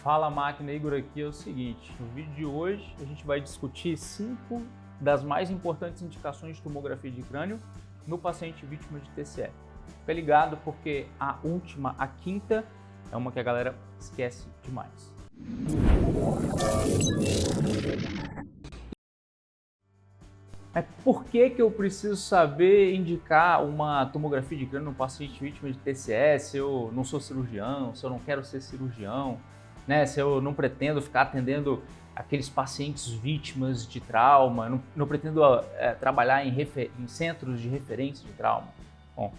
Fala máquina, Igor aqui. É o seguinte, no vídeo de hoje a gente vai discutir 5 das mais importantes indicações de tomografia de crânio no paciente vítima de TCE. Fica ligado porque a última, a quinta, é uma que a galera esquece demais. Mas por que eu preciso saber indicar uma tomografia de crânio no paciente vítima de TCE se eu não sou cirurgião, se eu não quero ser cirurgião, né? Se eu não pretendo ficar atendendo aqueles pacientes vítimas de trauma, não pretendo trabalhar em centros de referência de trauma? Bom,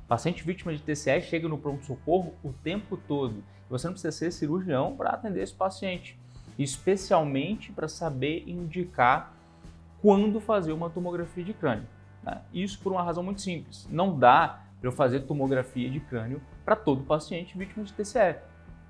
paciente vítima de TCE chega no pronto-socorro o tempo todo. Você não precisa ser cirurgião para atender esse paciente, especialmente para saber indicar quando fazer uma tomografia de crânio. Né? Isso por uma razão muito simples. Não dá para eu fazer tomografia de crânio para todo paciente vítima de TCE.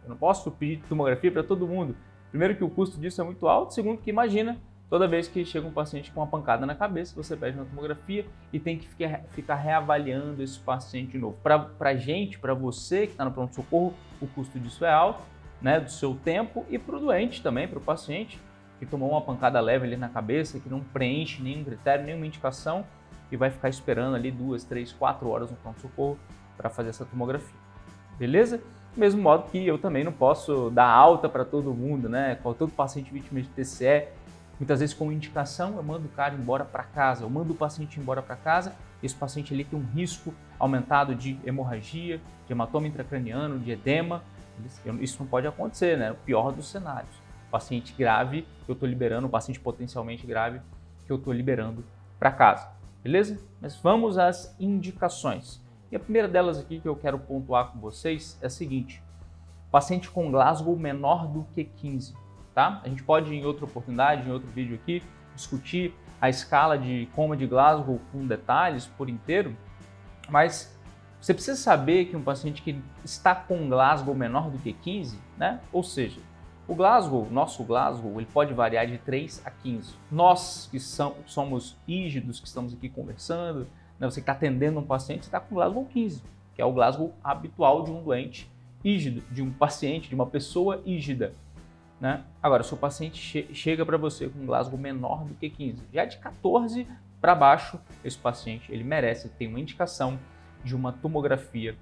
Eu não posso pedir tomografia para todo mundo. Primeiro que o custo disso é muito alto, segundo que imagina, toda vez que chega um paciente com uma pancada na cabeça, você pede uma tomografia e tem que ficar reavaliando esse paciente de novo. Para gente, para você que está no pronto-socorro, o custo disso é alto, né, do seu tempo, e para o doente também, para o paciente que tomou uma pancada leve ali na cabeça, que não preenche nenhum critério, nenhuma indicação, e vai ficar esperando ali 2, 3, 4 horas no pronto-socorro para fazer essa tomografia. Beleza? Do mesmo modo que eu também não posso dar alta para todo mundo, né? Todo paciente vítima de TCE, muitas vezes com indicação, eu mando o cara embora para casa, eu mando o paciente embora para casa, esse paciente ali tem um risco aumentado de hemorragia, de hematoma intracraniano, de edema. Isso não pode acontecer, né? O pior dos cenários. Paciente grave que eu estou liberando, paciente potencialmente grave que eu estou liberando para casa, beleza? Mas vamos às indicações. E a primeira delas aqui que eu quero pontuar com vocês é a seguinte: paciente com Glasgow menor do que 15, tá? A gente pode em outra oportunidade, em outro vídeo aqui, discutir a escala de coma de Glasgow com detalhes por inteiro, mas você precisa saber que um paciente que está com Glasgow menor do que 15, né? Ou seja, o Glasgow, nosso Glasgow, ele pode variar de 3 a 15. Nós que somos rígidos, que estamos aqui conversando, né, você que está atendendo um paciente, você está com Glasgow 15, que é o Glasgow habitual de um doente rígido, de um paciente, de uma pessoa rígida. Né? Agora, se o paciente chega para você com Glasgow menor do que 15, já de 14 para baixo, esse paciente ele merece ter uma indicação de uma tomografia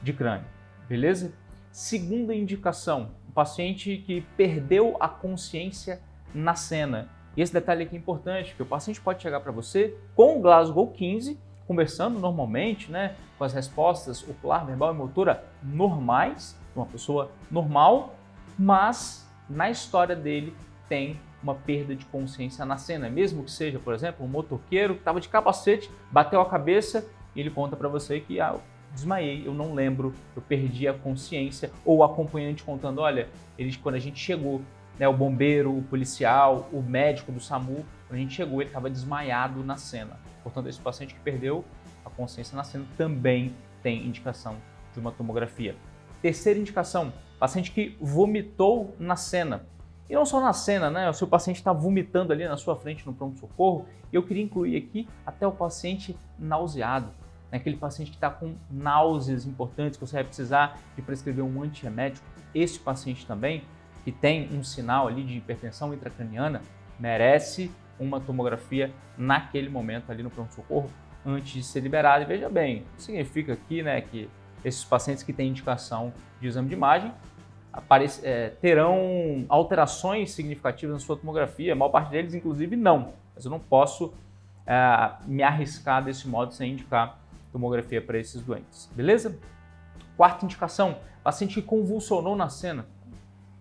de crânio. Beleza? Segunda indicação, um paciente que perdeu a consciência na cena. E esse detalhe aqui é importante, porque o paciente pode chegar para você com o Glasgow 15, conversando normalmente, né, com as respostas ocular, verbal e motora normais, uma pessoa normal, mas na história dele tem uma perda de consciência na cena, mesmo que seja, por exemplo, um motoqueiro que estava de capacete, bateu a cabeça e ele conta para você que desmaiei, eu não lembro, eu perdi a consciência, ou o acompanhante contando, olha, quando a gente chegou, né, o bombeiro, o policial, o médico do SAMU, quando a gente chegou, ele estava desmaiado na cena. Portanto, esse paciente que perdeu a consciência na cena também tem indicação de uma tomografia. Terceira indicação, paciente que vomitou na cena. E não só na cena, né? O seu paciente está vomitando ali na sua frente no pronto-socorro, eu queria incluir aqui até o paciente nauseado. Aquele paciente que está com náuseas importantes, que você vai precisar de prescrever um antiemético. Esse paciente também, que tem um sinal ali de hipertensão intracraniana, merece uma tomografia naquele momento ali no pronto-socorro, antes de ser liberado. E veja bem, significa aqui, né, que esses pacientes que têm indicação de exame de imagem terão alterações significativas na sua tomografia, a maior parte deles, inclusive, não. Mas eu não posso me arriscar desse modo sem indicar tomografia para esses doentes, beleza? Quarta indicação, paciente que convulsionou na cena.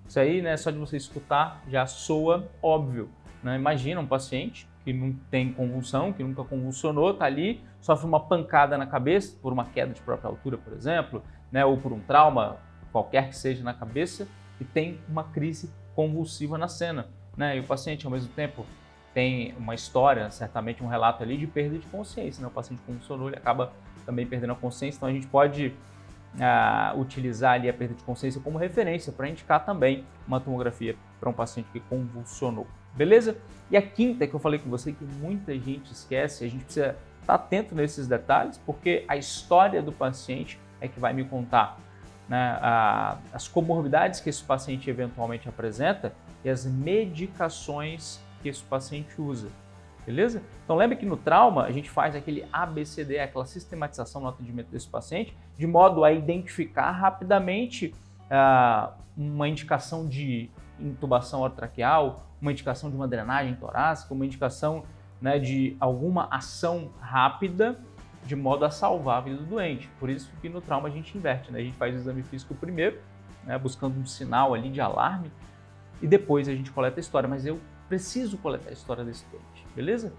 Isso aí, né, só de você escutar já soa óbvio, né? Imagina um paciente que não tem convulsão, que nunca convulsionou, está ali, sofre uma pancada na cabeça por uma queda de própria altura, por exemplo, né, ou por um trauma qualquer que seja na cabeça, e tem uma crise convulsiva na cena, né? E o paciente ao mesmo tempo tem uma história, certamente um relato ali de perda de consciência, né? O paciente convulsionou, ele acaba também perdendo a consciência, então a gente pode utilizar ali a perda de consciência como referência para indicar também uma tomografia para um paciente que convulsionou, beleza? E a quinta que eu falei com você que muita gente esquece, a gente precisa estar atento nesses detalhes, porque a história do paciente é que vai me contar né, as comorbidades que esse paciente eventualmente apresenta e as medicações que esse paciente usa, beleza? Então lembre que no trauma a gente faz aquele ABCD, aquela sistematização no atendimento desse paciente, de modo a identificar rapidamente uma indicação de intubação orotraqueal, uma indicação de uma drenagem torácica, uma indicação, né, de alguma ação rápida, de modo a salvar a vida do doente. Por isso que no trauma a gente inverte, né? A gente faz o exame físico primeiro, né, buscando um sinal ali de alarme, e depois a gente coleta a história. Mas eu preciso coletar a história desse doente, beleza?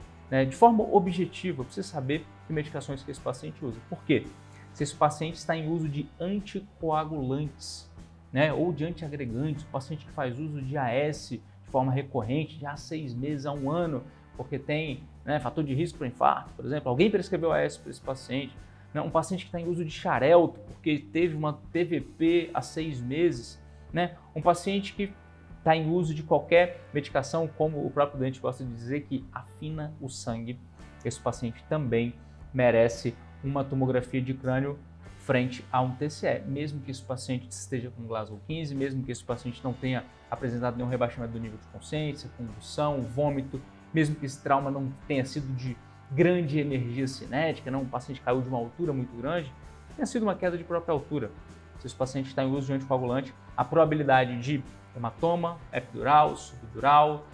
De forma objetiva, eu preciso saber que medicações que esse paciente usa. Por quê? Se esse paciente está em uso de anticoagulantes, né, ou de antiagregantes, o paciente que faz uso de AS de forma recorrente, de há 6 meses a 1 ano, porque tem, né, fator de risco para infarto, por exemplo, alguém prescreveu AS para esse paciente, né, um paciente que está em uso de xarelto, porque teve uma TVP há 6 meses, né, um paciente que está em uso de qualquer medicação, como o próprio doente gosta de dizer, que afina o sangue, esse paciente também merece uma tomografia de crânio frente a um TCE, mesmo que esse paciente esteja com Glasgow 15, mesmo que esse paciente não tenha apresentado nenhum rebaixamento do nível de consciência, convulsão, vômito, mesmo que esse trauma não tenha sido de grande energia cinética, não, um paciente caiu de uma altura muito grande, tenha sido uma queda de própria altura. Se esse paciente está em uso de anticoagulante, a probabilidade de hematoma epidural, subdural,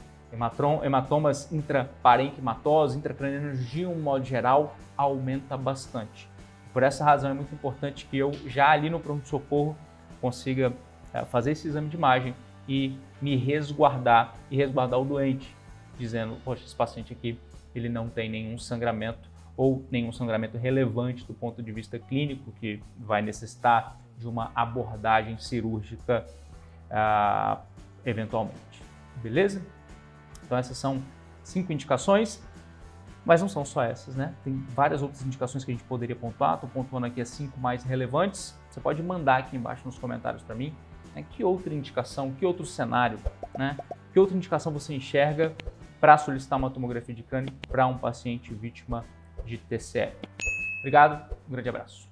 hematomas intraparenquimatosos, intracranianos de um modo geral, aumenta bastante. Por essa razão é muito importante que eu já ali no pronto-socorro consiga fazer esse exame de imagem e me resguardar e resguardar o doente, dizendo, poxa, esse paciente aqui ele não tem nenhum sangramento ou nenhum sangramento relevante do ponto de vista clínico que vai necessitar de uma abordagem cirúrgica eventualmente. Beleza? Então essas são 5 indicações, mas não são só essas, né? Tem várias outras indicações que a gente poderia pontuar, estou pontuando aqui as 5 mais relevantes. Você pode mandar aqui embaixo nos comentários para mim, né? Que outra indicação, que outro cenário, né? Que outra indicação você enxerga para solicitar uma tomografia de crânio para um paciente vítima de TCE. Obrigado, um grande abraço.